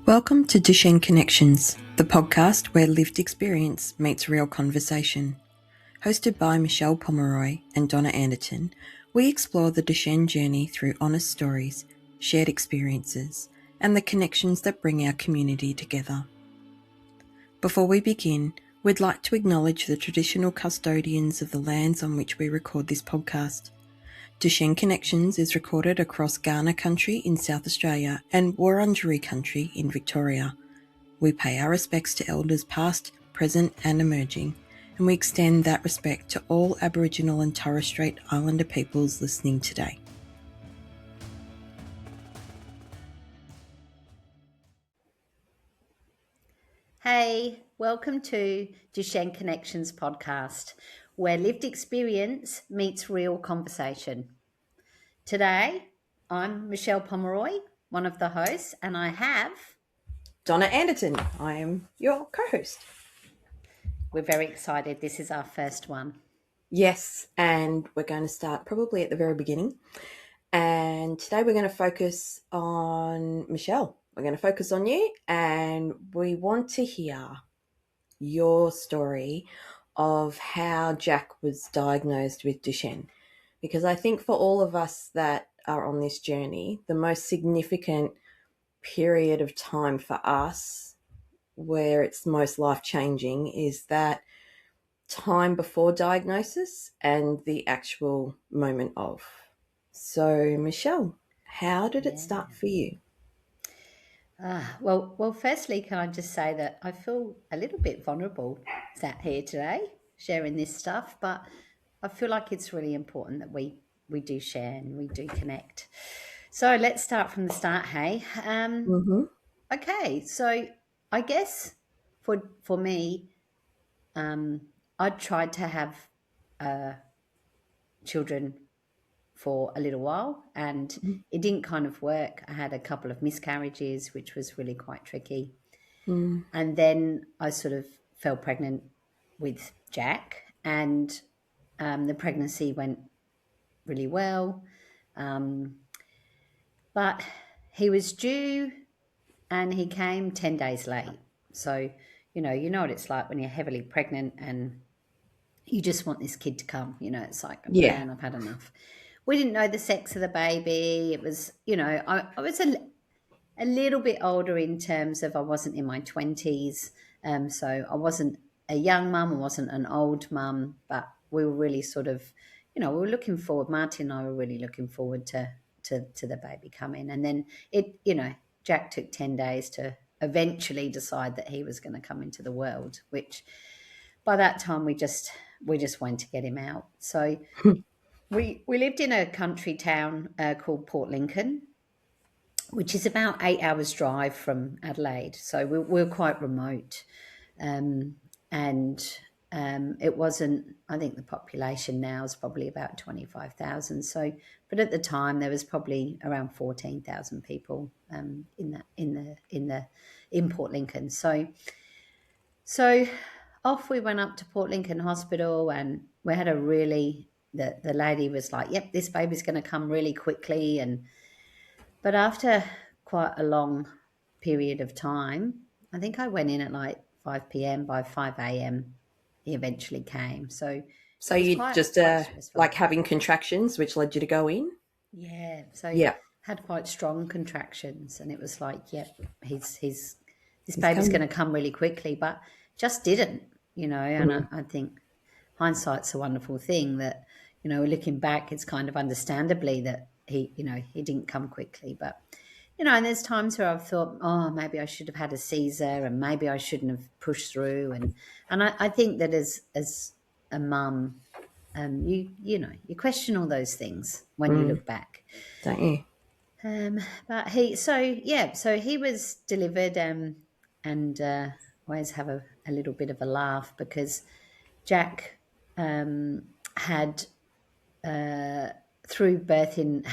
Welcome to Duchenne Connections, the podcast where lived experience meets real conversation. Hosted by Michelle Pomeroy and Donna Anderton, we explore the Duchenne journey through honest stories, shared experiences, and the connections that bring our community together. Before we begin, we'd like to acknowledge the traditional custodians of the lands on which we record this podcast. Duchenne Connections is recorded across Kaurna country in South Australia and Wurundjeri country in Victoria. We pay our respects to elders past, present and emerging, and we extend that respect to all Aboriginal and Torres Strait Islander peoples listening today. Hey, welcome to Duchenne Connections podcast, where lived experience meets real conversation. Today, I'm Michelle Pomeroy, one of the hosts, and I have Donna Anderton. I am your co-host. We're very excited. This is our first one. Yes, and we're going to start probably at the very beginning. And today we're going to focus on Michelle. We're going to focus on you, and we want to hear your story of how Jack was diagnosed with Duchenne. Because I think for all of us that are on this journey, the most significant period of time for us where it's most life-changing is that time before diagnosis and the actual moment of. So, Michelle, how did it start for you? Well, firstly, can I just say that I feel a little bit vulnerable sat here today sharing this stuff, but I feel like it's really important that we do share and we do connect. So let's start from the start, hey? Okay, so I guess for me, I tried to have children for a little while and it didn't kind of work. I had a couple of miscarriages, which was really quite tricky. And then I sort of fell pregnant with Jack, and the pregnancy went really well. But he was due and he came 10 days late. So, you know what it's like when you're heavily pregnant and you just want this kid to come. It's like, man, I've had enough. We didn't know the sex of the baby. It was, I was a little bit older in terms of I wasn't in my 20s. So I wasn't a young mum, I wasn't an old mum, but we were really sort of, we were looking forward, Martin and I were really looking forward to the baby coming. And then Jack took 10 days to eventually decide that he was going to come into the world, which by that time we just went to get him out. So we lived in a country town called Port Lincoln, which is about 8 hours drive from Adelaide. So we're quite remote. It wasn't, I think the population now is probably about 25,000. So, but at the time there was probably around 14,000 people in Port Lincoln. So off we went up to Port Lincoln Hospital, and we had the lady was like, yep, this baby's going to come really quickly. But after quite a long period of time, I think I went in at like 5 p.m. By 5 a.m. he eventually came. So you just like having contractions, which led you to go in? Yeah. So had quite strong contractions, and it was like, this baby's going to come really quickly, but just didn't, and I think hindsight's a wonderful thing that, looking back, it's kind of understandably that he didn't come quickly, but, and there's times where I've thought, oh, maybe I should have had a Caesar and maybe I shouldn't have pushed through. And I think that as a mum, you question all those things when you look back. Don't you? But he was delivered, and always have a little bit of a laugh because Jack had through birthing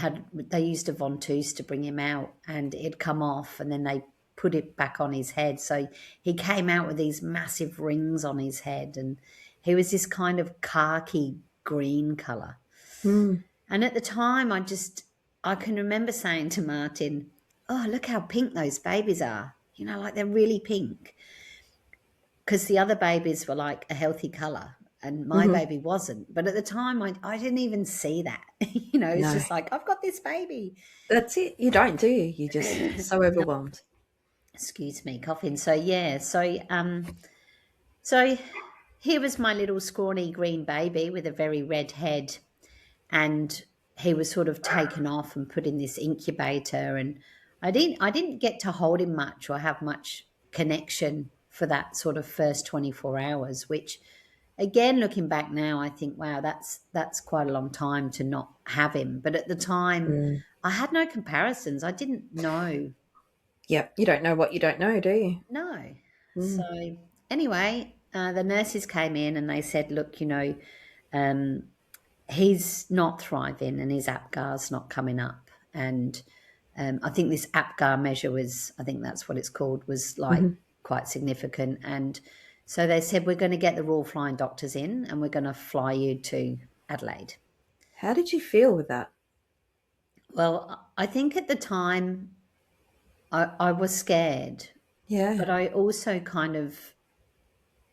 they used a ventouse to bring him out, and it'd come off and then they put it back on his head. So he came out with these massive rings on his head, and he was this kind of khaki green colour. And at the time I can remember saying to Martin, oh, look how pink those babies are. you know, like they're really pink. Because the other babies were like a healthy colour and my Mm-hmm. baby wasn't. But at the time, I didn't even see that. You know, it's No, just like, I've got this baby. that's it. You don't, do you? You're just so No, overwhelmed. excuse me, coughing. So, yeah. So here was my little scrawny green baby with a very red head. And he was sort of taken off and put in this incubator. And I didn't get to hold him much or have much connection for that sort of first 24 hours, which again, looking back now, I think, wow, that's quite a long time to not have him. But at the time, Mm. I had no comparisons. I didn't know. Yep. You don't know what you don't know, do you? No. So Mm. anyway, the nurses came in and they said, look, um, he's not thriving and his APGAR's not coming up. And I think this APGAR measure I think that's what it's called, was like Hmm. quite significant. And so they said, we're going to get the Royal Flying Doctors in and we're going to fly you to Adelaide. How did you feel with that? Well, I think at the time I was scared, Yeah. but I also kind of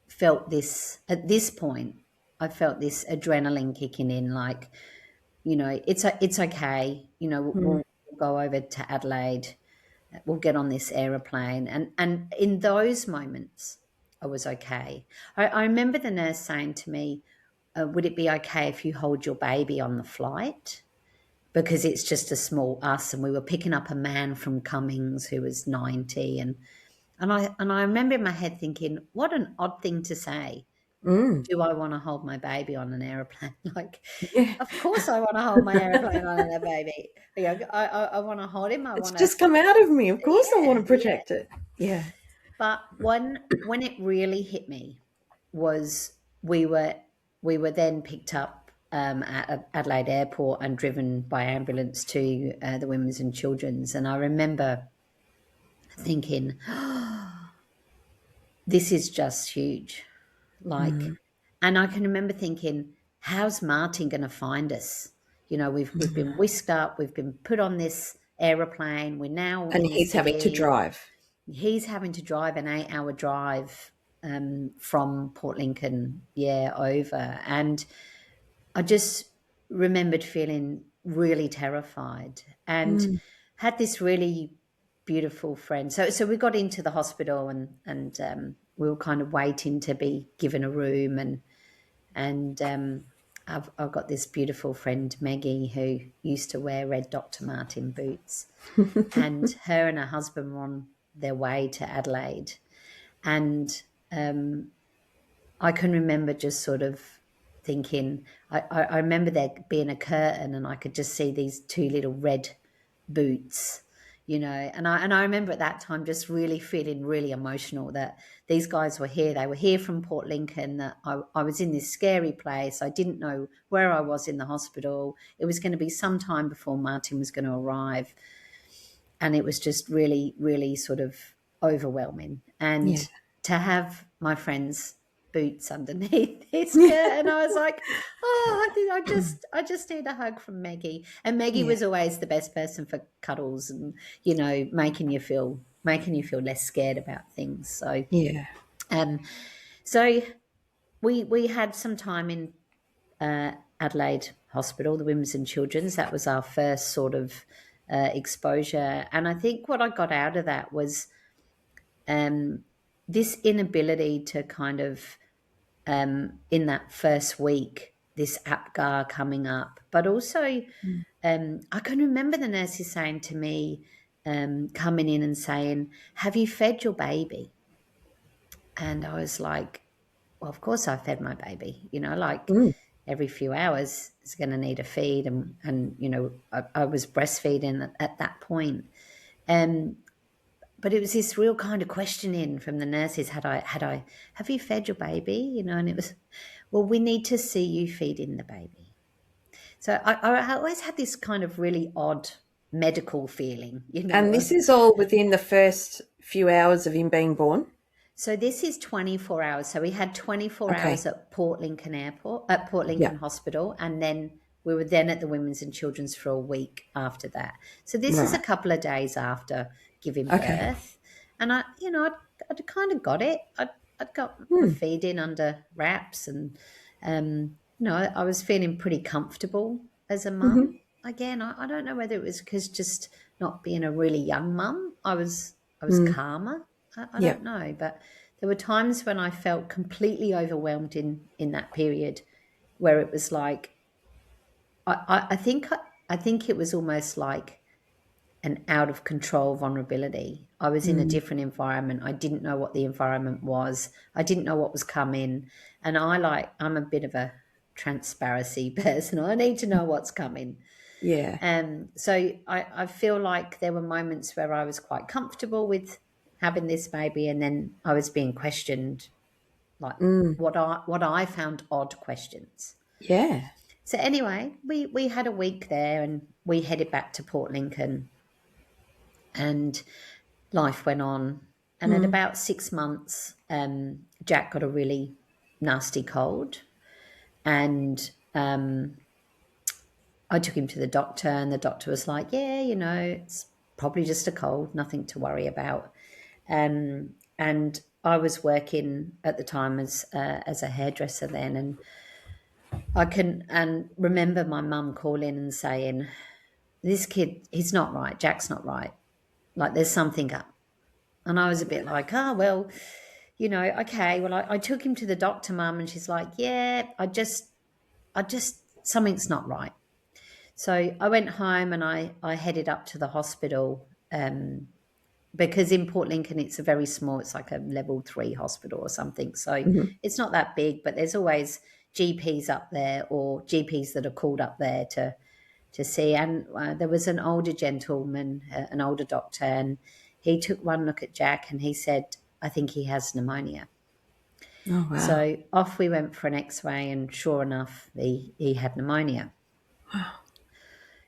felt this, at this point, I felt this adrenaline kicking in, like, it's okay. Mm. We'll go over to Adelaide. We'll get on this aeroplane. And in those moments, I was okay. I remember the nurse saying to me, would it be okay if you hold your baby on the flight? Because it's just a small us. And we were picking up a man from Cummings who was 90. And I remember in my head thinking, what an odd thing to say. Mm. Do I want to hold my baby on an aeroplane? Like, Yeah. of course I want to hold my aeroplane on a baby. I want to hold him. I It's want to, just come out of me. Of course I want yeah, to yeah. protect it. Yeah. But when it really hit me was we were then picked up at Adelaide Airport and driven by ambulance to the Women's and Children's. And I remember thinking, this is just huge. Like, Mm. and I can remember thinking, how's Martin going to find us? We've been whisked up, we've been put on this aeroplane, we're now And in the he's having to city. drive. He's having to drive an 8-hour drive from Port Lincoln, over. And I just remembered feeling really terrified and Mm. had this really beautiful friend. So we got into the hospital and we were kind of waiting to be given a room and I've got this beautiful friend Maggie who used to wear red Dr. Martin boots, and her and her husband were on their way to Adelaide, and I can remember just sort of thinking, I remember there being a curtain and I could just see these two little red boots, and I remember at that time just really feeling really emotional that these guys were here. They were here from Port Lincoln, that I was in this scary place. I didn't know where I was in the hospital. It was going to be some time before Martin was going to arrive. And it was just really, really sort of overwhelming. And Yeah. to have my friend's boots underneath his skirt, and I was like, oh, I just need a hug from Maggie. And Maggie Yeah. was always the best person for cuddles and making you feel less scared about things. So Yeah. um, so we had some time in Adelaide Hospital, the Women's and Children's. That was our first sort of exposure. And I think what I got out of that was this inability to kind of, in that first week, this APGAR coming up. But also, Mm. I can remember the nurses saying to me, coming in and saying, have you fed your baby? And I was like, well, of course I fed my baby, like Mm. every few hours is going to need a feed. And I was breastfeeding at that point. Um, but it was this real kind of questioning from the nurses. Have you fed your baby? And it was, well, we need to see you feeding the baby. So I always had this kind of really odd medical feeling, And this is all within the first few hours of him being born? So this is 24 hours. So we had 24 Okay. hours at Port Lincoln Airport, at Port Yeah. Lincoln Hospital, and then we were then at the Women's and Children's for a week after that. So this is a Right. couple of days after giving Okay. birth. And I'd kind of got it. I'd got my feeding under wraps, and I was feeling pretty comfortable as a Mm-hmm. mum. Again, I don't know whether it was because just not being a really young mum, I was Mm. calmer. I don't Yep. know, but there were times when I felt completely overwhelmed in that period, where it was like I think it was almost like an out of control vulnerability. I was in a Mm. different environment. I didn't know what the environment was. I didn't know what was coming. And I'm a bit of a transparency person. I need to know what's coming. Yeah. So I feel like there were moments where I was quite comfortable with having this baby, and then I was being questioned, like Mm. what I found odd questions. Yeah. So anyway, we had a week there, and we headed back to Port Lincoln, and life went on. And at Mm. about 6 months, Jack got a really nasty cold, and I took him to the doctor, and the doctor was like, "Yeah, it's probably just a cold, nothing to worry about." And I was working at the time as a hairdresser then, and I can and remember my mum calling and saying, "This kid, he's not right. Jack's not right. Like there's something up." And I was a bit like, "Oh well, okay." Well, I took him to the doctor, mum, and she's like, "Yeah, I just something's not right." So I went home, and I headed up to the hospital, because in Port Lincoln it's a very small, it's like a level 3 hospital or something. So Mm-hmm. it's not that big, but there's always GPs up there, or GPs that are called up there to see. And there was an older gentleman, an older doctor, and he took one look at Jack and he said, "I think he has pneumonia." Oh, wow. So off we went for an X-ray, and sure enough, he had pneumonia.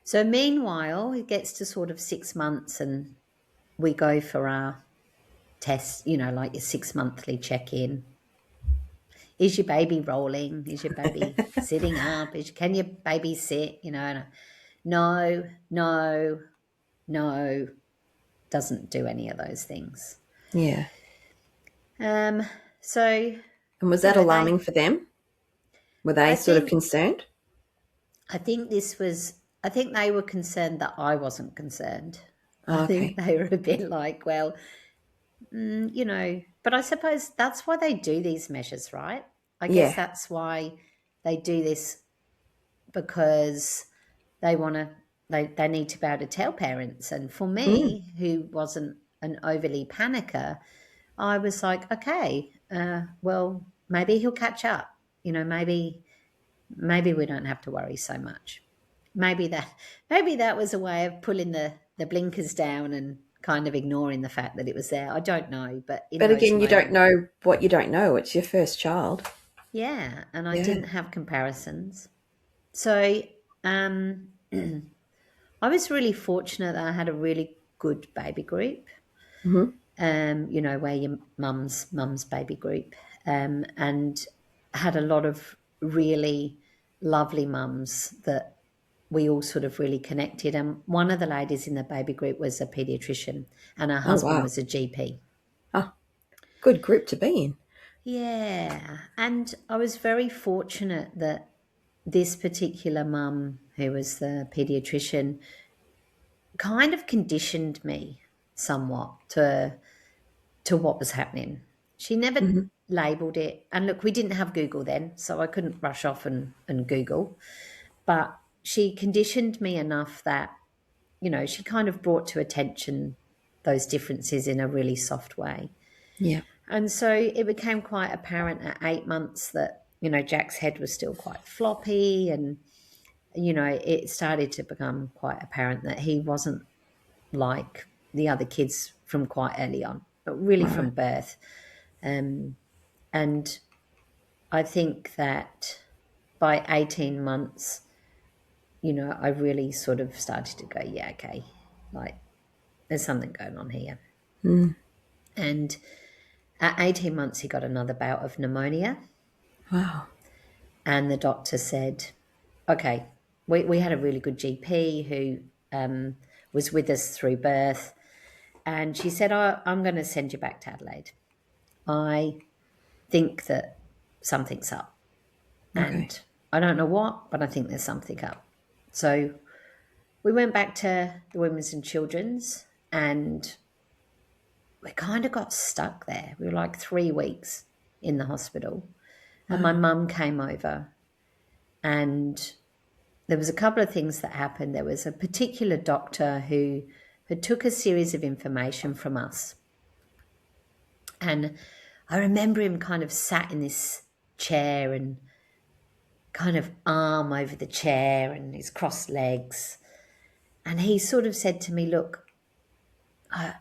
So meanwhile, it gets to sort of 6 months, and we go for our tests, like your 6 monthly check-in. Is your baby rolling? Is your baby sitting up? Can your baby sit? And no, no, no, doesn't do any of those things. Yeah. Um, so And was that they, alarming for them? Were they I sort of think, concerned? I think I think they were concerned that I wasn't concerned. I Oh, think okay. they were a bit like, well, but I suppose that's why they do these measures, right? I guess Yeah. that's why they do this, because they want to, they need to be able to tell parents. And for Mm. me, who wasn't an overly panicker, I was like, okay, well, maybe he'll catch up. Maybe we don't have to worry so much. Maybe that was a way of pulling the blinkers down and kind of ignoring the fact that it was there. I don't know, but in But those again, you don't moments, know what you don't know. It's your first child. yeah, and I Yeah. didn't have comparisons. So um, I was really fortunate that I had a really good baby group. Mm-hmm. Where your mum's baby group, and had a lot of really lovely mums that we all sort of really connected. And one of the ladies in the baby group was a pediatrician, and her Oh, husband wow. was a GP. Oh, good group to be in. Yeah, and I was very fortunate that this particular mum, who was the pediatrician, kind of conditioned me somewhat to what was happening. She never Mm-hmm. labeled it. And look, we didn't have Google then, so I couldn't rush off and Google. But she conditioned me enough that, she kind of brought to attention those differences in a really soft way. Yeah. And so it became quite apparent at 8 months that, Jack's head was still quite floppy. And, it started to become quite apparent that he wasn't like the other kids from quite early on, but really Right. from birth. Um, and I think that by 18 months, I really sort of started to go, yeah, okay, like there's something going on here. Mm. And at 18 months, he got another bout of pneumonia. Wow. And the doctor said, okay, we had a really good GP who was with us through birth. And she said, I'm going to send you back to Adelaide. I think that something's up. Okay. And I don't know what, but I think there's something up. So we went back to the Women's and Children's, and we kind of got stuck there. We were like 3 weeks in the hospital. And my mum came over, and there was a couple of things that happened. There was a particular doctor who had took a series of information from us. And I remember him kind of sat in this chair and kind of arm over the chair and his crossed legs. And he sort of said to me, look, I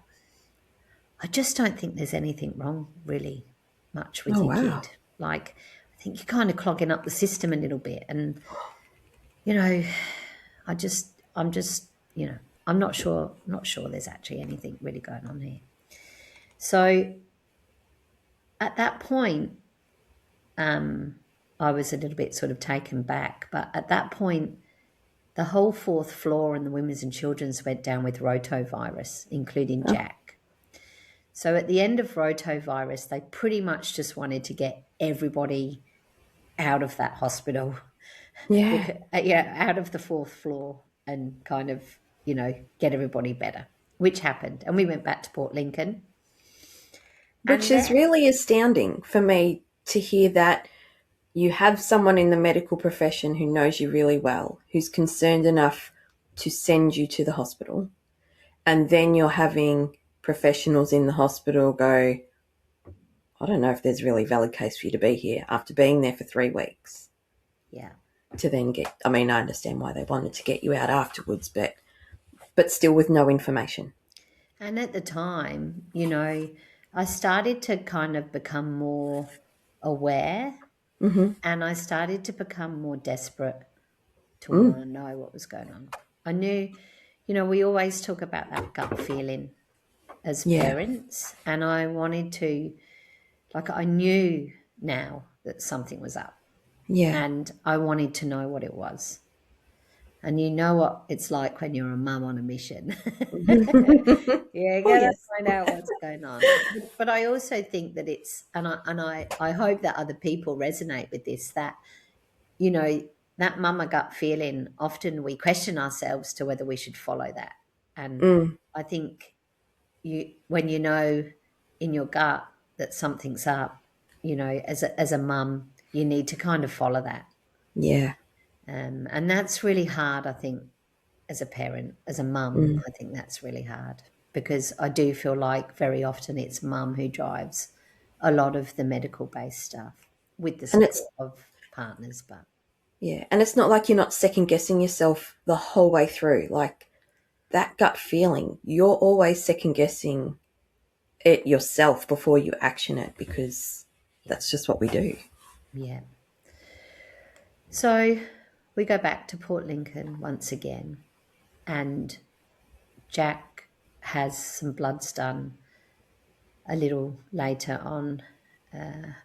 just don't think there's anything wrong really much with Oh, your wow. kid. Like, I think you're kind of clogging up the system a little bit. And, you know, I'm just, I'm not sure there's actually anything really going on here. So at that point, I was a little bit sort of taken back. But at that point, the whole fourth floor in the Women's and Children's went down with rotavirus, including Jack. So at the end of rotavirus, they pretty much just wanted to get everybody out of that hospital. Yeah. Out of the fourth floor and kind of, get everybody better, which happened. And we went back to Port Lincoln. Which is really astounding for me to hear that you have someone in the medical profession who knows you really well, who's concerned enough to send you to the hospital, and then you're having professionals in the hospital go, I don't know if there's really a valid case for you to be here after being there for 3 weeks. Yeah. To then I understand why they wanted to get you out afterwards, but still with no information. And at the time, I started to kind of become more aware, and I started to become more desperate to want to know what was going on. I knew, we always talk about that gut feeling as parents, and I wanted to, I knew now that something was up. Yeah. And I wanted to know what it was. And you know what it's like when you're a mum on a mission. You gotta find out what's going on. But I also think that it's, and I hope that other people resonate with this, that, that mama gut feeling, often we question ourselves to whether we should follow that. And I think when you know in your gut that something's up, as a mum, you need to kind of follow that. Yeah. And that's really hard, I think, as a parent, as a mum. I think that's really hard, because I do feel like very often it's mum who drives a lot of the medical-based stuff with the support of partners. But yeah, and it's not like you're not second guessing yourself the whole way through. Like that gut feeling, you're always second guessing it yourself before you action it, because that's just what we do. Yeah. So we go back to Port Lincoln once again, and Jack has some bloods done a little later on. There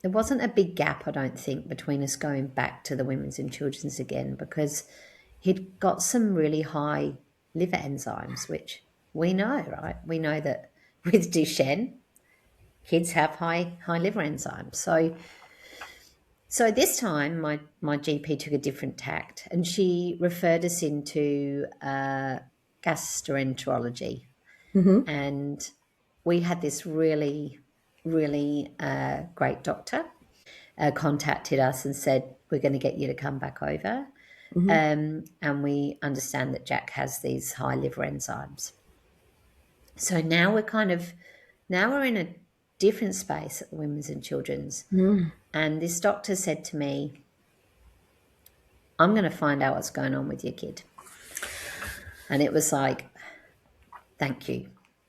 wasn't a big gap, I don't think, between us going back to the Women's and Children's again, because he'd got some really high liver enzymes, which we know, right? We know that with Duchenne, kids have high liver enzymes. So this time my GP took a different tact, and she referred us into gastroenterology. And we had this really, really great doctor contacted us and said, we're going to get you to come back over. And we understand that Jack has these high liver enzymes. So now we're in a different space at the Women's and Children's. And this doctor said to me, I'm going to find out what's going on with your kid. And it was like, thank you.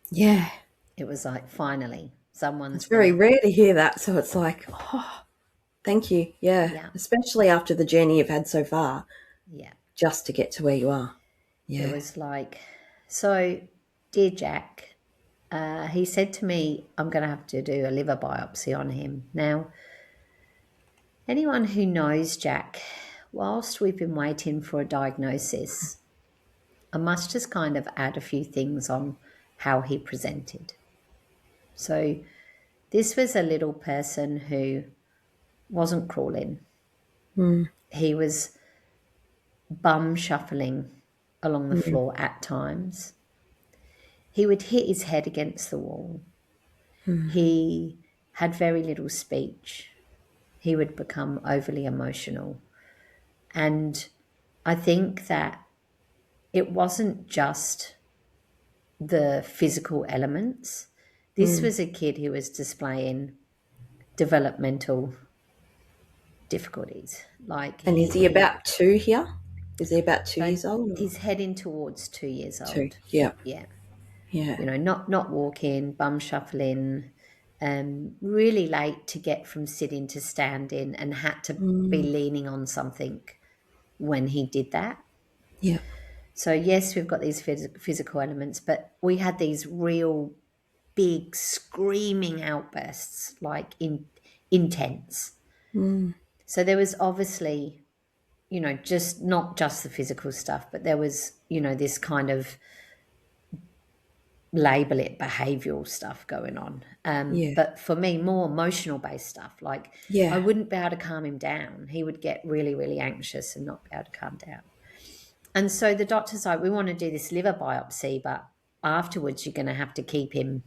Yeah. It was like, finally, someone's... It's very rare to hear that. So it's like, oh, thank you. Yeah. Especially after the journey you've had so far. Yeah. Just to get to where you are. Yeah. It was like, so, dear Jack, he said to me, I'm going to have to do a liver biopsy on him. Now, anyone who knows Jack, whilst we've been waiting for a diagnosis, I must just kind of add a few things on how he presented. So this was a little person who wasn't crawling. He was bum shuffling along the floor at times. He would hit his head against the wall. He had very little speech. He would become overly emotional. And I think that it wasn't just the physical elements. This was a kid who was displaying developmental difficulties. Like, And is he about 2 here? Is he about 2 years old? Or? He's heading towards 2 years 2, old. yeah. Yeah. Yeah. You know, not walking, bum shuffling, really late to get from sitting to standing, and had to be leaning on something when he did that. Yeah. So yes, we've got these physical elements, but we had these real big screaming outbursts, like intense. So there was obviously, you know, just not just the physical stuff, but there was, you know, this kind of, label it, behavioral stuff going on. Yeah. But for me, more emotional based stuff. Like, Yeah. I wouldn't be able to calm him down. He would get really, really anxious and not be able to calm down. And so the doctor's like, we want to do this liver biopsy, but afterwards you're going to have to keep him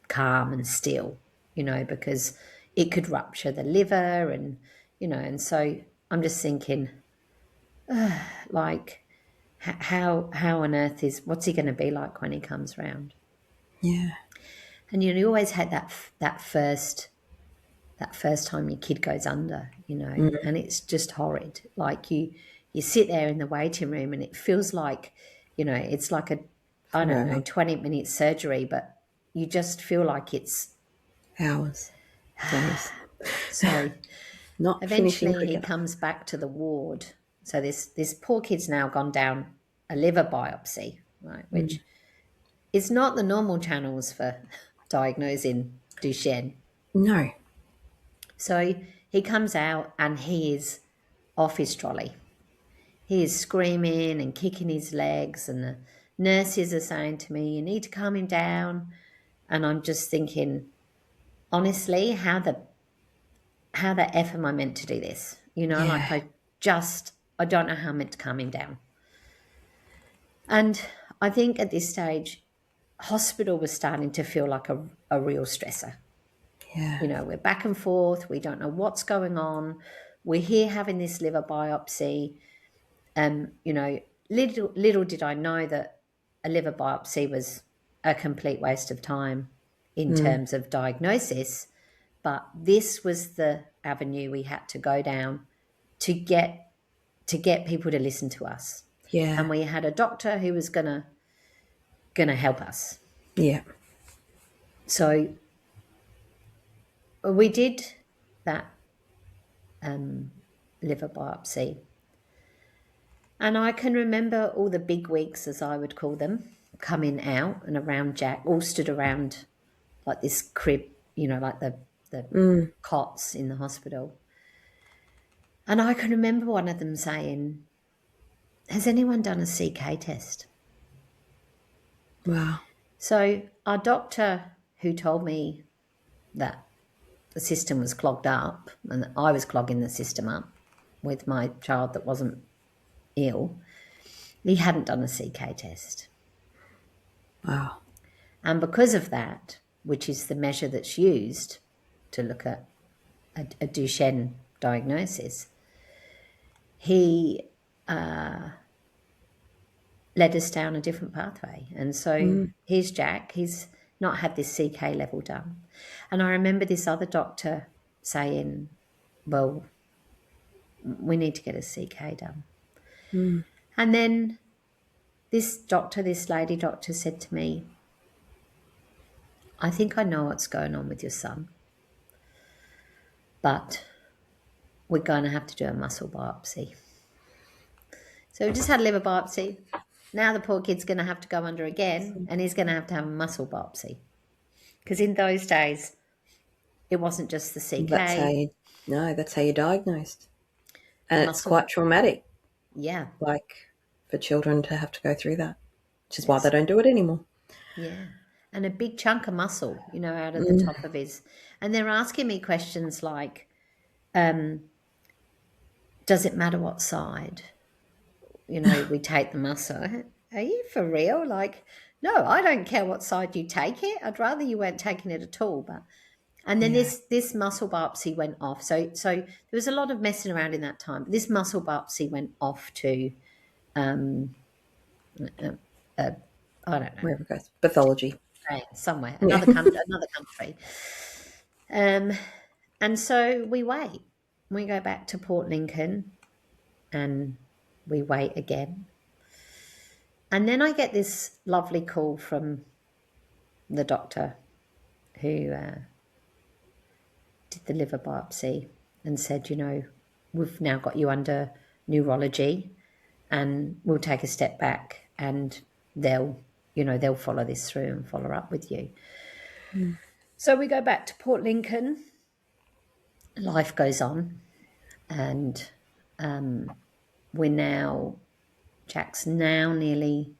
calm and still, you know, because it could rupture the liver, and, you know, and so I'm just thinking, like, how on earth what's he going to be like when he comes round? Yeah. And you always had that first time your kid goes under, you know, and it's just horrid. Like, you sit there in the waiting room and it feels like, you know, it's like a, I don't know, 20-minute surgery, but you just feel like it's hours, days. So Not eventually he comes back to the ward. So this poor kid's now gone down a liver biopsy, right, which is not the normal channels for diagnosing Duchenne. No. So he comes out and he is off his trolley. He is screaming and kicking his legs, and the nurses are saying to me, you need to calm him down. And I'm just thinking, honestly, how the F am I meant to do this? You know, like, I don't know how I'm meant to calm him down. And I think at this stage, hospital was starting to feel like a real stressor. Yeah. You know, we're back and forth. We don't know what's going on. We're here having this liver biopsy. You know, little did I know that a liver biopsy was a complete waste of time in terms of diagnosis. But this was the avenue we had to go down to get people to listen to us. Yeah. And we had a doctor who was gonna help us. Yeah. So we did that liver biopsy. And I can remember all the big weeks, as I would call them, coming out and around Jack, all stood around like this crib, you know, like the cots in the hospital. And I can remember one of them saying, has anyone done a CK test? Wow. So our doctor, who told me that the system was clogged up and that I was clogging the system up with my child that wasn't ill, he hadn't done a CK test. Wow. And because of that, which is the measure that's used to look at a Duchenne diagnosis, he led us down a different pathway. And so here's Jack. He's not had this CK level done. And I remember this other doctor saying, well, we need to get a CK done. And then this lady doctor said to me, I think I know what's going on with your son, but we're going to have to do a muscle biopsy. So we just had a liver biopsy. Now the poor kid's going to have to go under again, and he's going to have a muscle biopsy. Because in those days, it wasn't just the CK. That's how you're diagnosed. And it's quite traumatic. Yeah. Like, for children to have to go through that, which is why they don't do it anymore. Yeah. And a big chunk of muscle, out of the top of his. And they're asking me questions like, does it matter what side, we take the muscle? Are you for real? Like, no, I don't care what side you take it. I'd rather you weren't taking it at all. And then this muscle biopsy went off. So there was a lot of messing around in that time. This muscle biopsy went off to, I don't know, Wherever it goes, pathology. somewhere, another country. And so we wait. We go back to Port Lincoln and we wait again. And then I get this lovely call from the doctor who did the liver biopsy and said, we've now got you under neurology and we'll take a step back and they'll follow this through and follow up with you. So we go back to Port Lincoln. Life goes on, and Jack's now nearly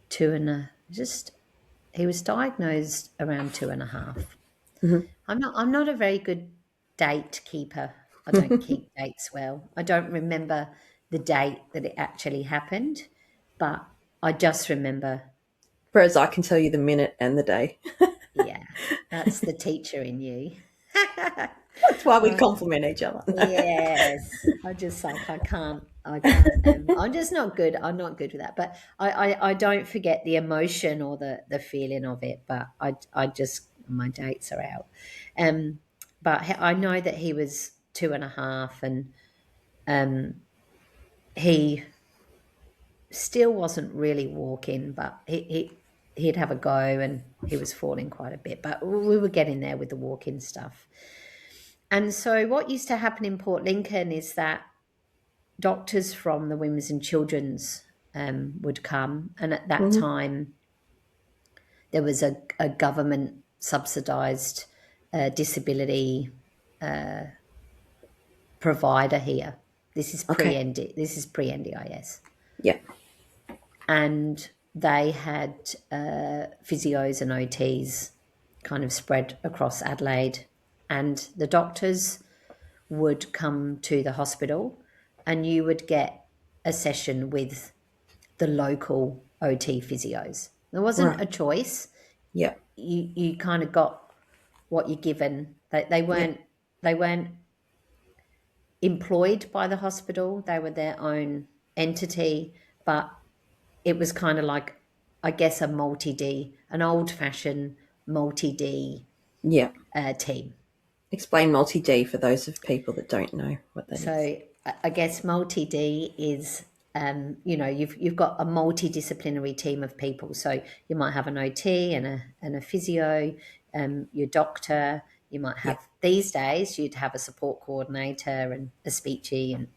he was diagnosed around 2.5. I'm not a very good date keeper. I don't keep dates well. I don't remember the date that it actually happened, but I just remember. Whereas I can tell you the minute and the day. Yeah, that's the teacher in you. That's why we compliment each other. Yes, I just like I can't. I'm just not good. I'm not good with that. But I don't forget the emotion or the feeling of it. But I just my dates are out. But I know that he was 2.5, and he still wasn't really walking, but he'd have a go, and he was falling quite a bit. But we were getting there with the walking stuff. And so what used to happen in Port Lincoln is that doctors from the Women's and Children's would come. And at that time, there was a government subsidised disability provider here. This is pre-NDIS. Yeah. And they had physios and OTs kind of spread across Adelaide. And the doctors would come to the hospital and you would get a session with the local OT physios. There wasn't a choice. Yeah. You kind of got what you're given. They weren't employed by the hospital. They were their own entity, but it was kind of like, I guess, a multi-D, an old-fashioned multi-D team. Explain multi-D for those of people that don't know what that is. So I guess multi-D is, you've got a multidisciplinary team of people. So you might have an OT and a physio, your doctor. You might have these days you'd have a support coordinator and a speechy, and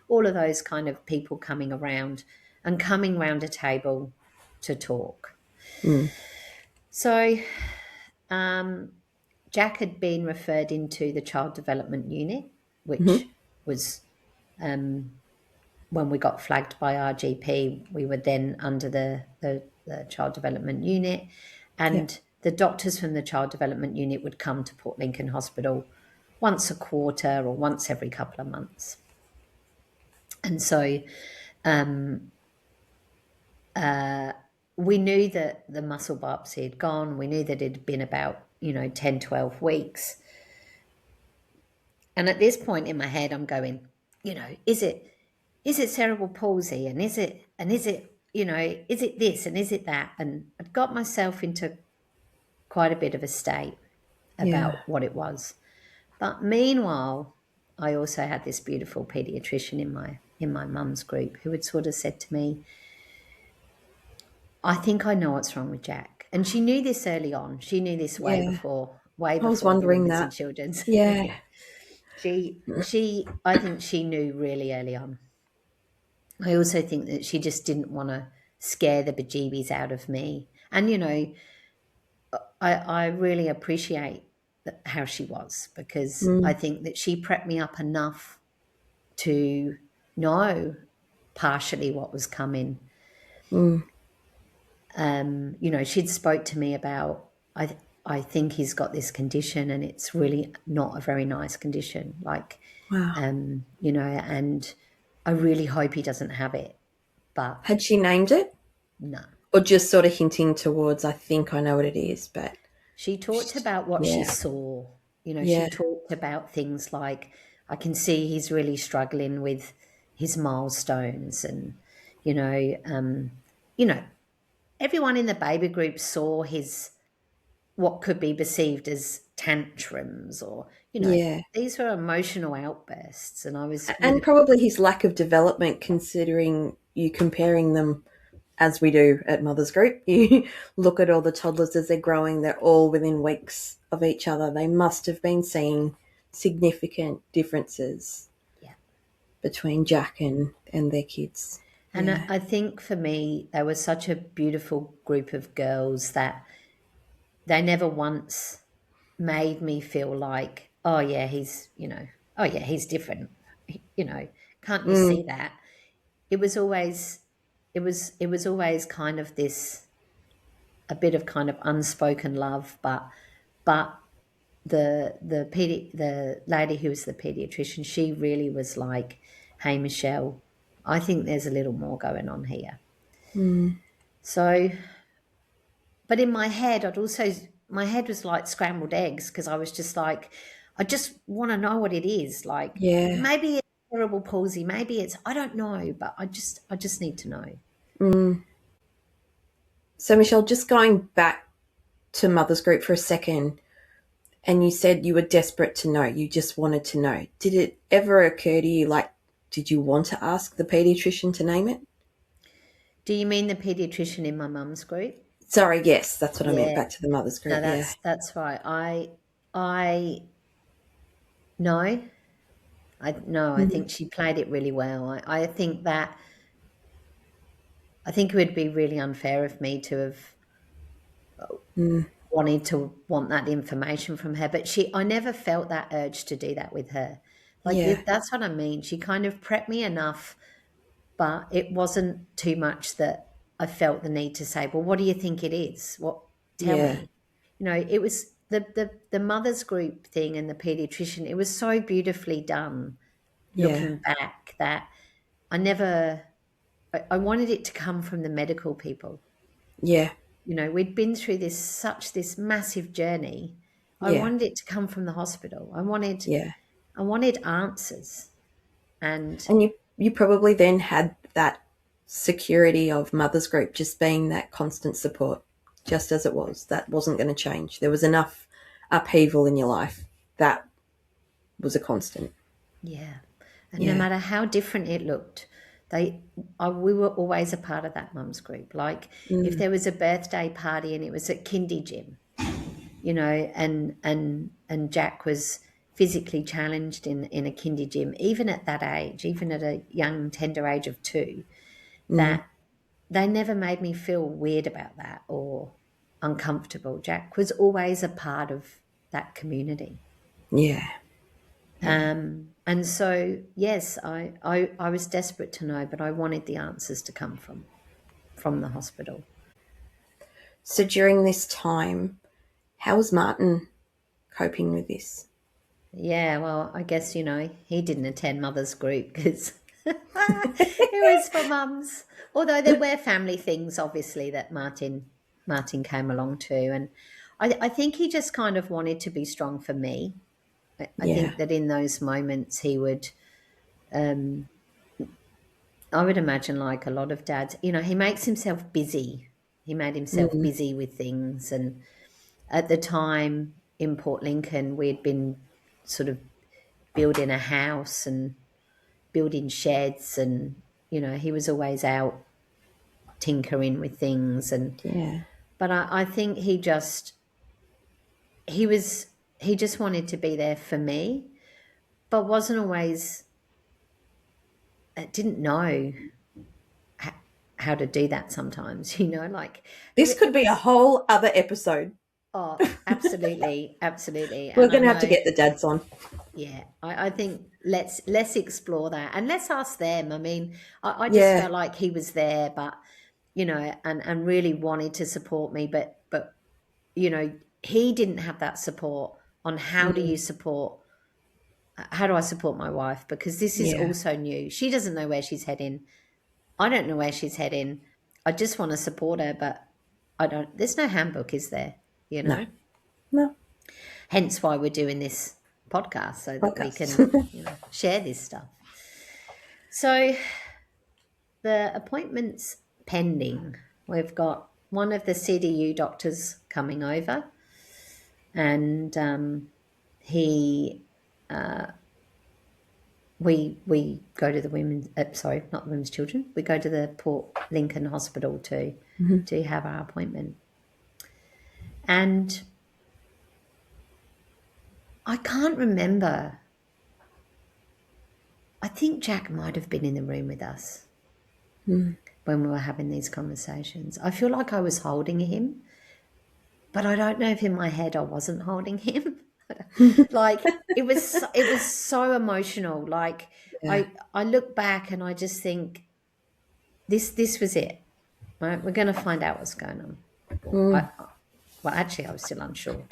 all of those kind of people coming around a table to talk. So Jack had been referred into the child development unit, which was when we got flagged by our GP, we were then under the child development unit, and the doctors from the child development unit would come to Port Lincoln Hospital once a quarter or once every couple of months. And so we knew that the muscle biopsy had gone. We knew that it had been about 10, 12 weeks. And at this point in my head, I'm going, is it cerebral palsy? And is it, is it this and is it that? And I'd got myself into quite a bit of a state about what it was. But meanwhile, I also had this beautiful pediatrician in my mum's group who had sort of said to me, I think I know what's wrong with Jack. And she knew this early on. She knew this way before. I was wondering that. Children's. Yeah. I think she knew really early on. I also think that she just didn't want to scare the bejeebies out of me. And, I really appreciate how she was, because I think that she prepped me up enough to know partially what was coming. Mm. You know, she'd spoke to me about, I think he's got this condition and it's really not a very nice condition. Like, Wow. you know, and I really hope he doesn't have it. But Had she named it? no. Or just sort of hinting towards, I think I know what it is, but... She talked about what she saw. You know, she Yeah. talked about things like, I can see he's really struggling with his milestones and, you know, everyone in the baby group saw his what could be perceived as tantrums or, you know, Yeah. these were emotional outbursts. And I was And really, probably his lack of development, considering you comparing them as we do at Mother's Group. You look at all the toddlers as they're growing, they're all within weeks of each other. They must have been seeing significant differences yeah. between Jack and their kids. And Yeah. I think for me, they were such a beautiful group of girls that they never once made me feel like, oh yeah, he's, you know, oh yeah, he's different. You know, can't you see that? It was always, it was always kind of this, a bit of kind of unspoken love, but the lady who was the pediatrician, she really was like, hey Michelle, I think there's a little more going on here. So, but in my head, my head was like scrambled eggs because I was just like, I just want to know what it is. Like Yeah. maybe it's cerebral palsy, maybe it's, I don't know, but I just need to know. So, Michelle, just going back to Mother's Group for a second, and you said you were desperate to know, you just wanted to know. Did it ever occur to you, like, did you want to ask the pediatrician to name it? Do you mean the pediatrician in my mum's group? Sorry, yes, that's what I meant, Yeah. back to the Mother's No, Group, yeah. that's right. I no. I think she played it really well. I think that I think it would be really unfair of me to have wanted to want that information from her, but I never felt that urge to do that with her. Like Yeah, that's what I mean. She kind of prepped me enough, but it wasn't too much that I felt the need to say, well, what do you think it is? Tell yeah, me. You know, it was the mother's group thing and the pediatrician, it was so beautifully done yeah, looking back that I never, I wanted it to come from the medical people. yeah, You know, we'd been through this massive journey. I yeah, wanted it to come from the hospital. yeah. I wanted answers. And And you probably then had that security of Mother's Group just being that constant support, just as it was. That wasn't going to change. There was enough upheaval in your life. That was a constant. yeah, and no Yeah. matter how different it looked, we were always a part of that mum's group. Like if there was a birthday party and it was at kindy gym, you know, and Jack was physically challenged in a kindy gym, even at that age, even at a young tender age of 2, that they never made me feel weird about that or uncomfortable. Jack was always a part of that community. Yeah. And so, yes, I was desperate to know, but I wanted the answers to come from the hospital. So during this time, how was Martin coping with this? Yeah, well, I guess, you know, he didn't attend Mother's Group because it was for mums. Although there were family things, obviously, that Martin came along to. And I think he just kind of wanted to be strong for me. I Yeah. think that in those moments he would, I would imagine like a lot of dads, you know, he makes himself busy. He made himself busy with things. And at the time in Port Lincoln, we'd been sort of building a house and building sheds. And, you know, he was always out tinkering with things. Yeah. But I think he just wanted to be there for me, but wasn't always, didn't know how to do that sometimes, you know, like This could be a whole other episode. oh, absolutely, absolutely. We're And I going to have to know, get the dads on. yeah, I think let's explore that, and let's ask them. I mean, I just Yeah. felt like he was there, but and really wanted to support me, but he didn't have that support on how do I support my wife, because this is Yeah. also new. She doesn't know where she's heading. I don't know where she's heading. I just want to support her, but there's no handbook, is there? No. No. Hence why we're doing this podcast, so that we can Podcast. share this stuff. So the appointment's pending. We've got one of the CDU doctors coming over, and he we go to the women's not the women's children. We go to the Port Lincoln Hospital to have our appointment, and I can't remember. I think Jack might have been in the room with us when we were having these conversations. I feel like I was holding him, but I don't know if in my head I wasn't holding him. Like it was so emotional. Like Yeah. I look back and I just think this was it. Right? We're going to find out what's going on. Well, actually, I was still unsure.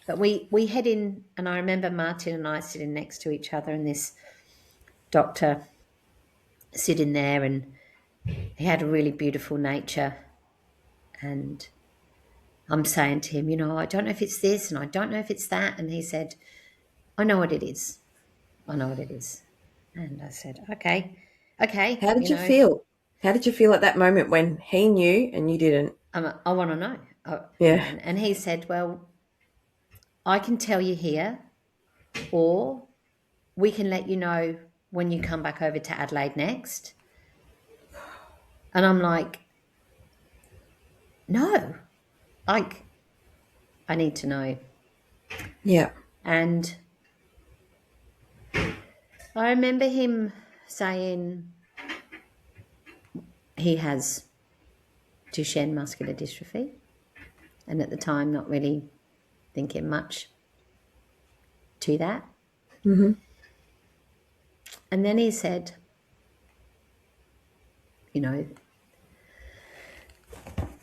But we head in, and I remember Martin and I sitting next to each other, and this doctor sitting there, and he had a really beautiful nature. And I'm saying to him, I don't know if it's this, and I don't know if it's that. And he said, I know what it is. I know what it is. And I said, okay. How did you feel? How did you feel at that moment when he knew and you didn't? I want to know. Yeah. And he said, well, I can tell you here, or we can let you know when you come back over to Adelaide next. And I'm like, no, like, I need to know. Yeah. And I remember him saying he has Duchenne muscular dystrophy, and at the time not really thinking much to that. Mm-hmm. And then he said,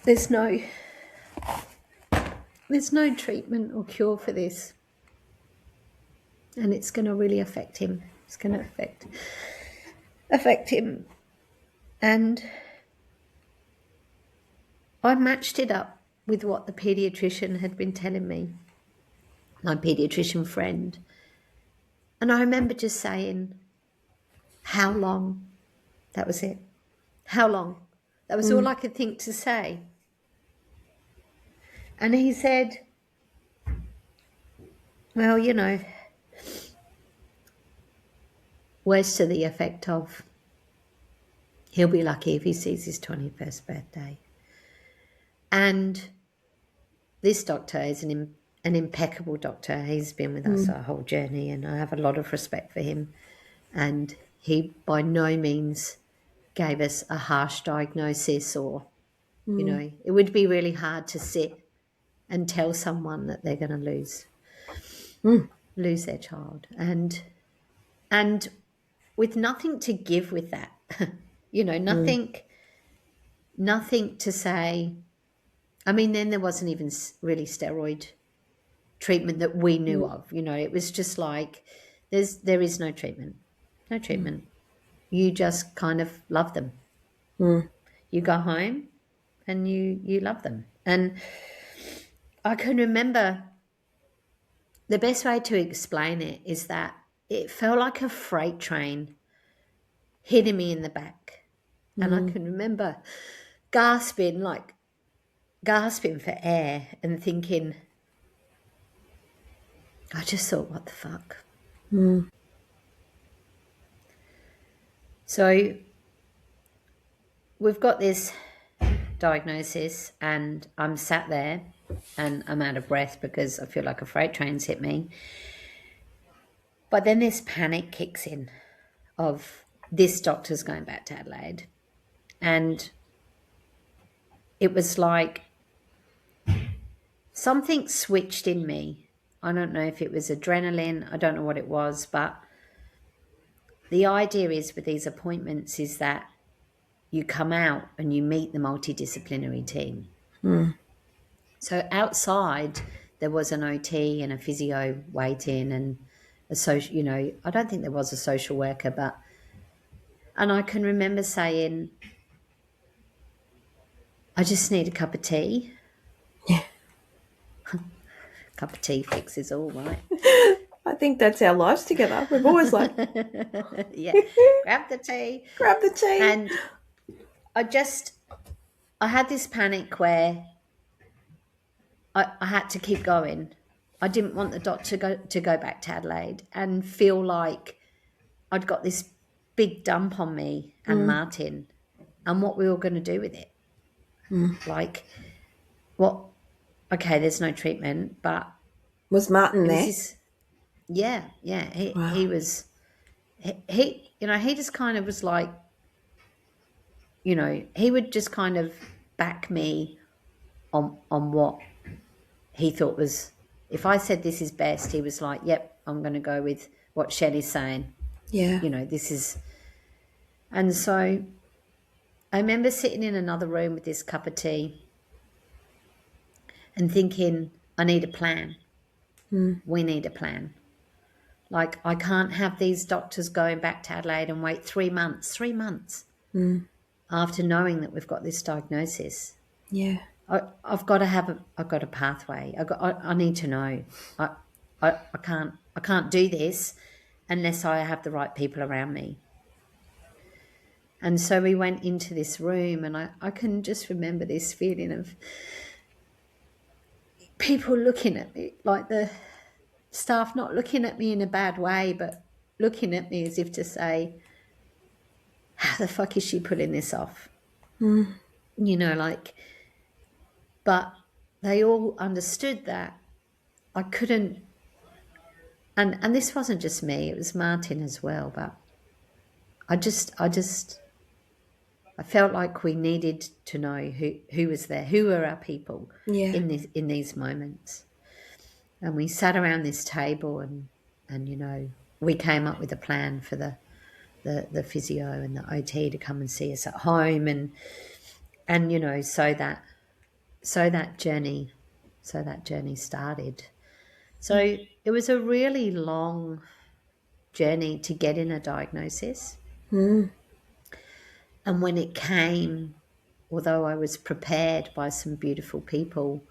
there's no treatment or cure for this, and it's going to really affect him. It's going to affect him. And I matched it up with what the paediatrician had been telling me, my paediatrician friend. And I remember just saying, how long? That was it. How long? That was all I could think to say. And he said, well, words to the effect of, he'll be lucky if he sees his 21st birthday. And this doctor is an impeccable doctor. He's been with us our whole journey, and I have a lot of respect for him. And he by no means gave us a harsh diagnosis, or, it would be really hard to sit and tell someone that they're going to lose their child. And with nothing to give with that, nothing to say. I mean, then there wasn't even really steroid treatment that we knew of. It was just like, there is no treatment. You just kind of love them. You go home and you love them. And I can remember the best way to explain it is that it felt like a freight train hitting me in the back. And I can remember gasping for air and thinking, I just thought, what the fuck? So we've got this diagnosis, and I'm sat there and I'm out of breath because I feel like a freight train's hit me. But then this panic kicks in of this doctor's going back to Adelaide. And it was like something switched in me. I don't know if it was adrenaline. I don't know what it was, but the idea is with these appointments is that you come out and you meet the multidisciplinary team. So outside there was an OT and a physio waiting and a social, I don't think there was a social worker, and I can remember saying, I just need a cup of tea. Yeah. Cup of tea fixes all, right? I think that's our lives together. We've always like, yeah, grab the tea. grab the tea. And I had this panic where I had to keep going. I didn't want the doctor to go back to Adelaide and feel like I'd got this big dump on me and Martin and what we were going to do with it. Like, what? Okay, there's no treatment, but... Was Martin there? Yeah. He was... He just kind of was like, he would just kind of back me on what he thought was... If I said this is best, he was like, yep, I'm going to go with what Shelley's saying. Yeah. This is... And so I remember sitting in another room with this cup of tea and thinking, I need a plan. We need a plan. Like, I can't have these doctors going back to Adelaide and wait 3 months after knowing that we've got this diagnosis. Yeah. I've got a pathway. I need to know. I can't do this unless I have the right people around me. And so we went into this room, and I can just remember this feeling of people looking at me, like the staff not looking at me in a bad way, but looking at me as if to say, how the fuck is she pulling this off? But they all understood that I couldn't, and this wasn't just me, it was Martin as well, but I felt like we needed to know who was there, who were our people in these moments. And we sat around this table and we came up with a plan for the physio and the OT to come and see us at home and so that journey started. So it was a really long journey to get in a diagnosis. And when it came, although I was prepared by some beautiful people,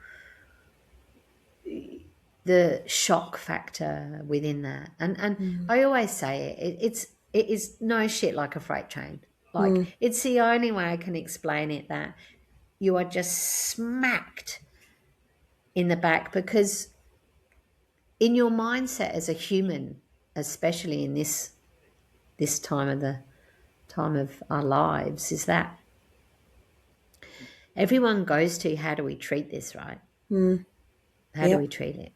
the shock factor within that, and I always say it is no shit like a freight train. Like it's the only way I can explain it, that you are just smacked in the back, because in your mindset as a human, especially in this time of our lives, is that everyone goes to, how do we treat this, right? How do we treat it?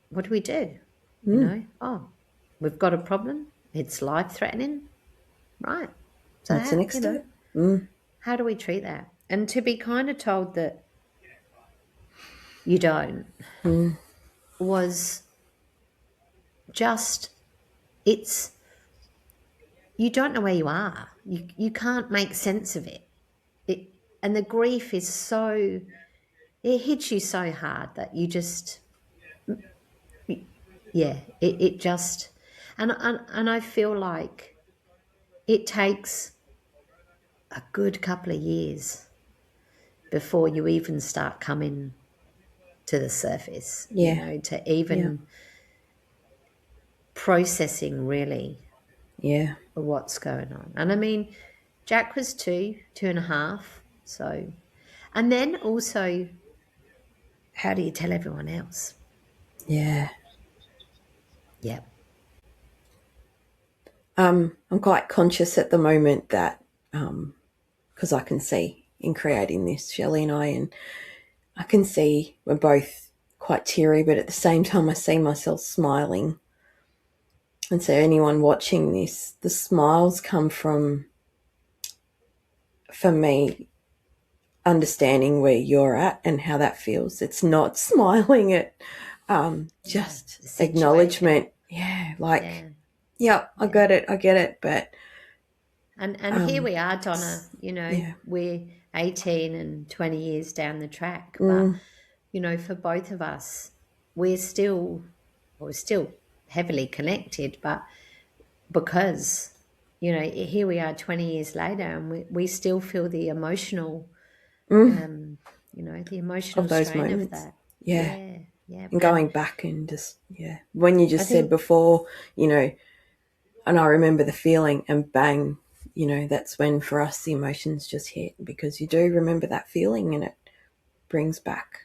What do we do? We've got a problem. It's life-threatening, right? So that's the next step. How do we treat that? And to be kind of told that you don't was just, you don't know where you are. You can't make sense of it. And the grief is so, it hits you so hard that you just, it just, and I feel like it takes a good couple of years before you even start coming to the surface, to even processing really what's going on. And I mean, Jack was 2.5, so, and then also, how do you tell everyone else? Yeah. Yep. I'm quite conscious at the moment that, because I can see in creating this, Shelley and I can see we're both quite teary, but at the same time I see myself smiling. And so anyone watching this, the smiles come from, for me, understanding where you're at and how that feels. It's not smiling at just acknowledgement. Yeah, I get it. But And here we are, Donna, yeah, we're 18 and 20 years down the track. But, mm, for both of us, we're still, we're still heavily connected, but because, here we are 20 years later and we still feel the emotional, the of emotional those strain of moments. that. Yeah, Yeah, yeah. and And going back and just when you I just said think, before, and I remember the feeling, and bang, that's when for us the emotions just hit, because you do remember that feeling, and it brings back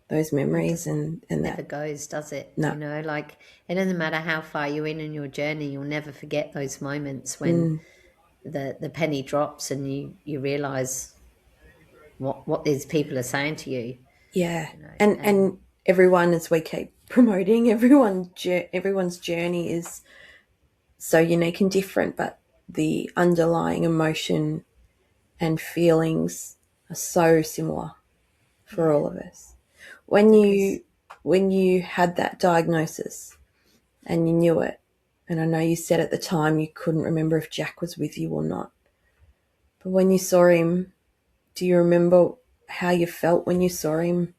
those it memories, just and never that goes, does it? no, Like it doesn't matter how far you're in your journey, you'll never forget those moments when the penny drops and you realize what these people are saying to you, yeah, and and everyone, as we keep promoting, everyone's journey is so unique and different, but the underlying emotion and feelings are so similar for yeah, all of us. When because you when you had that diagnosis and you knew it, and I know you said at the time you couldn't remember if Jack was with you or not, but when you saw him, do you remember how you felt when you saw him?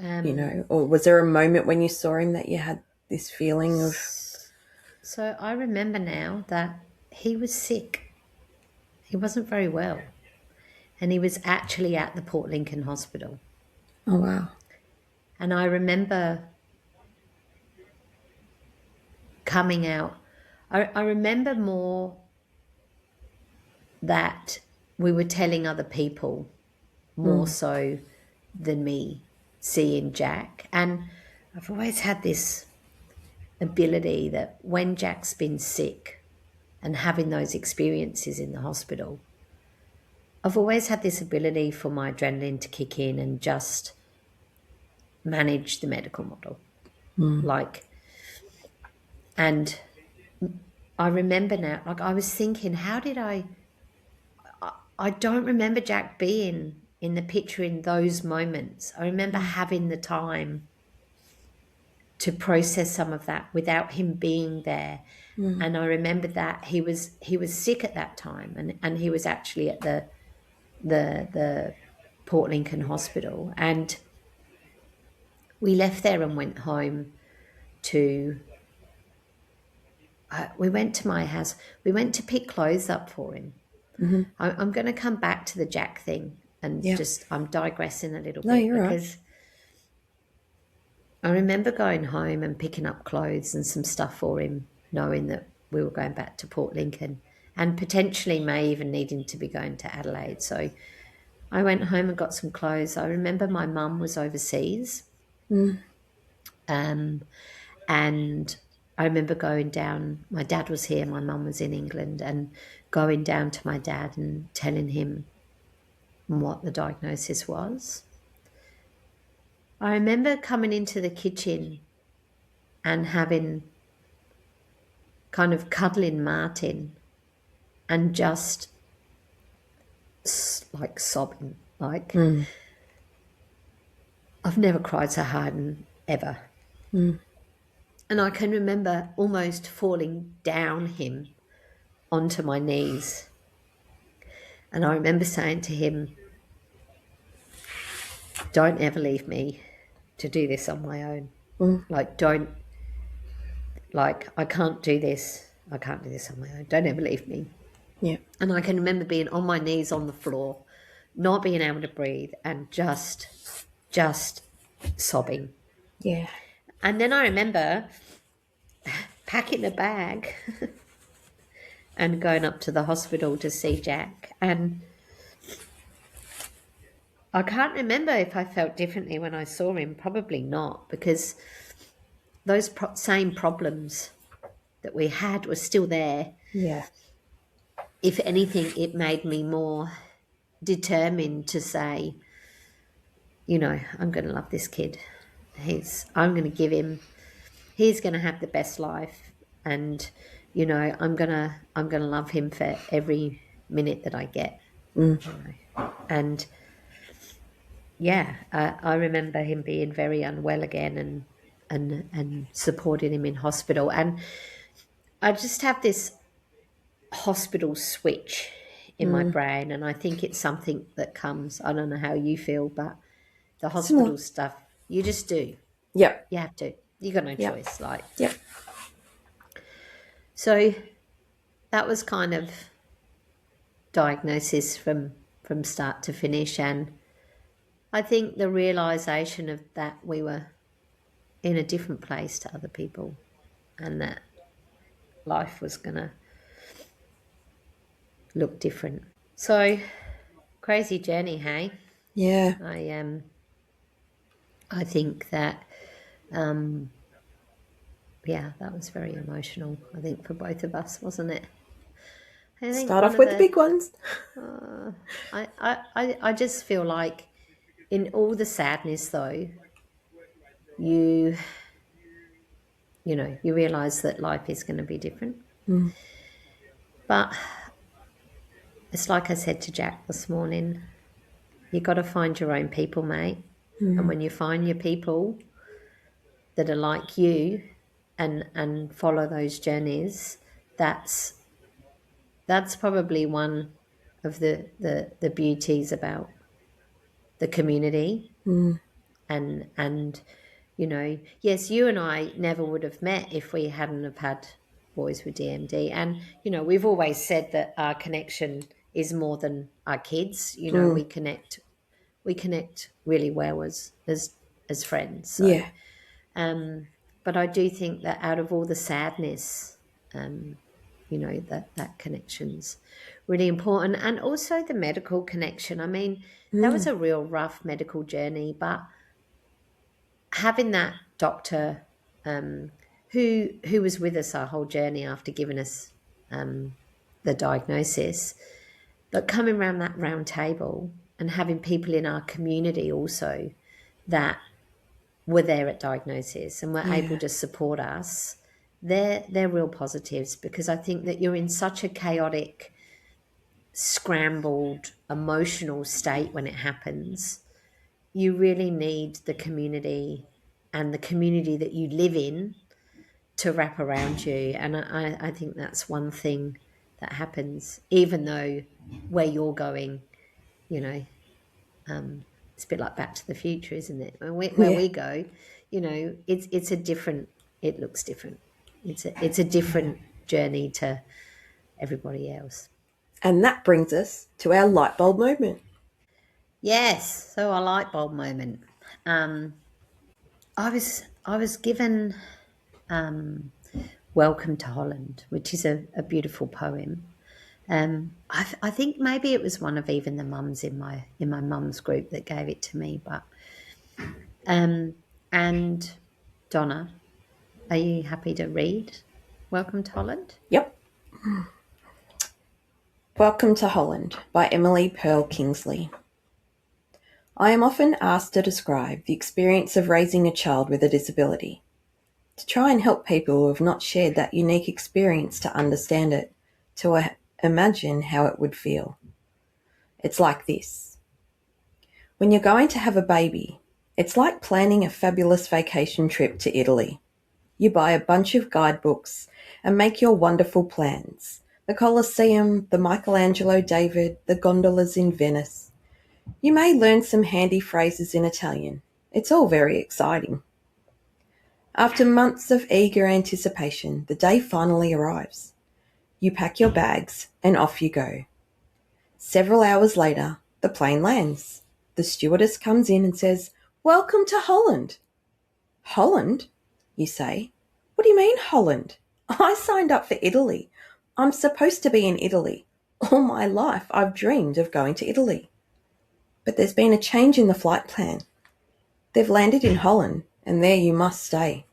um Or was there a moment when you saw him that you had this feeling of, so I remember now that he was sick. He wasn't very well, and he was actually at the Port Lincoln Hospital. oh wow, And I remember coming out. I remember more that we were telling other people more so than me seeing Jack. And I've always had this ability that when Jack's been sick and having those experiences in the hospital, I've always had this ability for my adrenaline to kick in and just manage the medical model. Like, and I remember now, like I was thinking, how did I don't remember Jack being in the picture in those moments. I remember having the time to process some of that without him being there. And I remember that he was sick at that time, and he was actually at the Port Lincoln Hospital. And we left there and went home to we went to my house. We went to pick clothes up for him. I'm going to come back to the Jack thing, and yeah, just I'm digressing a little no, bit you're right, because I remember going home and picking up clothes and some stuff for him, knowing that we were going back to Port Lincoln and potentially may even needing to be going to Adelaide. So I went home and got some clothes. I remember my mum was overseas, um, and I remember going down. My dad was here, my mum was in England, and going down to my dad and telling him what the diagnosis was. I remember coming into the kitchen and having kind of cuddling Martin and just like sobbing. Like I've never cried so hard ever. And I can remember almost falling down him onto my knees. And I remember saying to him, don't ever leave me to do this on my own. Like, don't, like, I can't do this. I can't do this on my own. Don't ever leave me. yeah, And I can remember being on my knees on the floor, not being able to breathe, and just sobbing. yeah, And then I remember packing a bag and going up to the hospital to see Jack. And I can't remember if I felt differently when I saw him. Probably not, because those same problems that we had were still there. yeah, If anything, it made me more determined to say, I'm going to love this kid. I'm going to give him, he's going to have the best life. And, I'm going to love him for every minute that I get. And yeah, I remember him being very unwell again, and and supported him in hospital. And I just have this hospital switch in my brain, and I think it's something that comes. I don't know how you feel, but the Similar. hospital stuff, you just do. Yep. You have to. You got no Yep. choice. Like, Yep. so that was kind of diagnosis from start to finish, and I think the realization of that we were in a different place to other people, and that life was gonna look different. So crazy journey, hey? Yeah. I think that yeah, that was very emotional, I think, for both of us, wasn't it? I think Start one off of with the the big ones. I just feel like in all the sadness though, you you realize that life is going to be different. But it's like I said to Jack this morning, you got to find your own people, mate. And when you find your people that are like you and follow those journeys, that's probably one of the beauties about the community. And yes, you and I never would have met if we hadn't have had boys with DMD. And we've always said that our connection is more than our kids. We connect really well as friends. So Yeah. but I do think that out of all the sadness, that connection's really important. And also the medical connection. I mean, that was a real rough medical journey, but having that doctor who was with us our whole journey after giving us the diagnosis, but coming around that round table and having people in our community also that were there at diagnosis and were able to support us, they're real positives, because I think that you're in such a chaotic, scrambled, emotional state when it happens. You really need the community and the community that you live in to wrap around you. And I think that's one thing that happens, even though where you're going, it's a bit like Back to the Future, isn't it? Where we go, it's a different, it looks different. It's a different journey to everybody else. And that brings us to our lightbulb moment. Yes, so a light bulb moment. I was given "Welcome to Holland," which is a beautiful poem. I think maybe it was one of even the mums in my mum's group that gave it to me. But and Donna, are you happy to read "Welcome to Holland"? Yep. Welcome to Holland by Emily Perl Kingsley. I am often asked to describe the experience of raising a child with a disability, to try and help people who have not shared that unique experience to understand it, to imagine how it would feel. It's like this. When you're going to have a baby, it's like planning a fabulous vacation trip to Italy. You buy a bunch of guidebooks and make your wonderful plans. The Colosseum, the Michelangelo David, the gondolas in Venice. You may learn some handy phrases in Italian. It's all very exciting. After months of eager anticipation, the day finally arrives. You pack your bags and off you go. Several hours later, the plane lands. The stewardess comes in and says, "Welcome to Holland." "Holland?" you say. "What do you mean Holland? I signed up for Italy. I'm supposed to be in Italy. All my life I've dreamed of going to Italy." But there's been a change in the flight plan. They've landed in Holland, and there you must stay.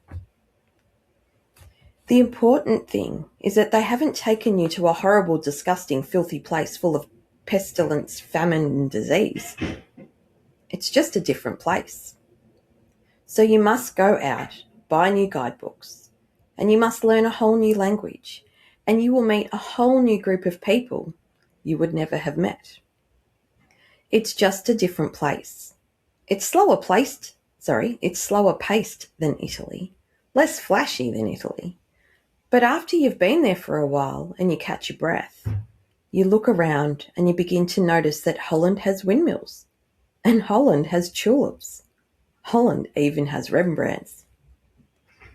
The important thing is that they haven't taken you to a horrible, disgusting, filthy place full of pestilence, famine, and disease. It's just a different place. So you must go out, buy new guidebooks, and you must learn a whole new language, and you will meet a whole new group of people you would never have met. It's just a different place. It's slower paced It's slower paced than Italy, less flashy than Italy. But after you've been there for a while and you catch your breath, you look around and you begin to notice that Holland has windmills, and Holland has tulips. Holland even has Rembrandts.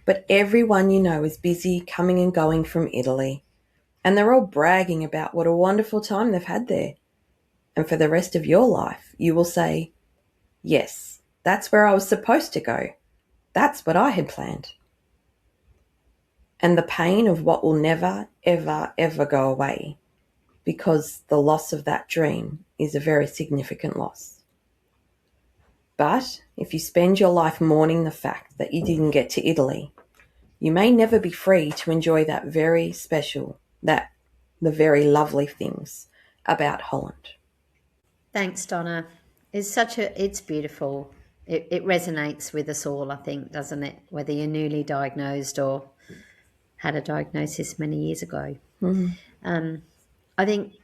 But everyone you know is busy coming and going from Italy, and they're all bragging about what a wonderful time they've had there. And for the rest of your life, you will say, yes, that's where I was supposed to go. That's what I had planned. And the pain of what will never, ever, ever go away, because the loss of that dream is a very significant loss. But if you spend your life mourning the fact that you didn't get to Italy, you may never be free to enjoy that very special, the very lovely things about Holland. Thanks, Donna. It's beautiful. It resonates with us all, I think, doesn't it? Whether you're newly diagnosed or had a diagnosis many years ago. I think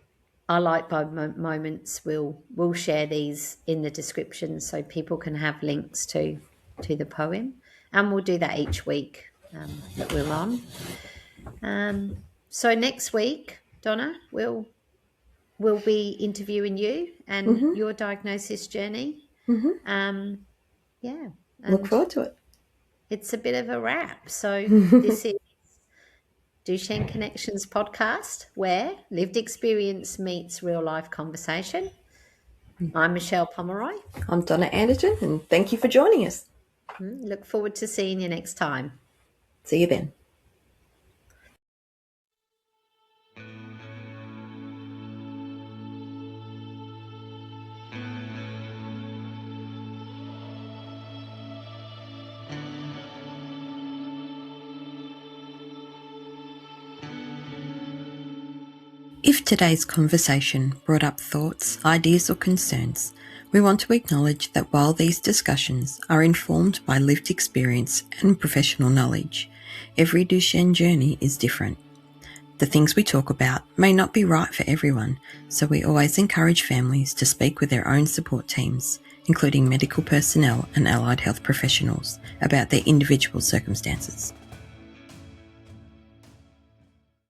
our Lightbulb moments will share these in the description so people can have links to the poem, and we'll do that each week that we're on. So next week, Donna, we'll be interviewing you and your diagnosis journey. Yeah. Look forward to it. It's a bit of a wrap. So this is Duchenne Connections podcast, where lived experience meets real life conversation. I'm Michelle Pomeroy. I'm Donna Anderton, and thank you for joining us. Look forward to seeing you next time. See you then. If today's conversation brought up thoughts, ideas or concerns, we want to acknowledge that while these discussions are informed by lived experience and professional knowledge, every Duchenne journey is different. The things we talk about may not be right for everyone, so we always encourage families to speak with their own support teams, including medical personnel and allied health professionals, about their individual circumstances.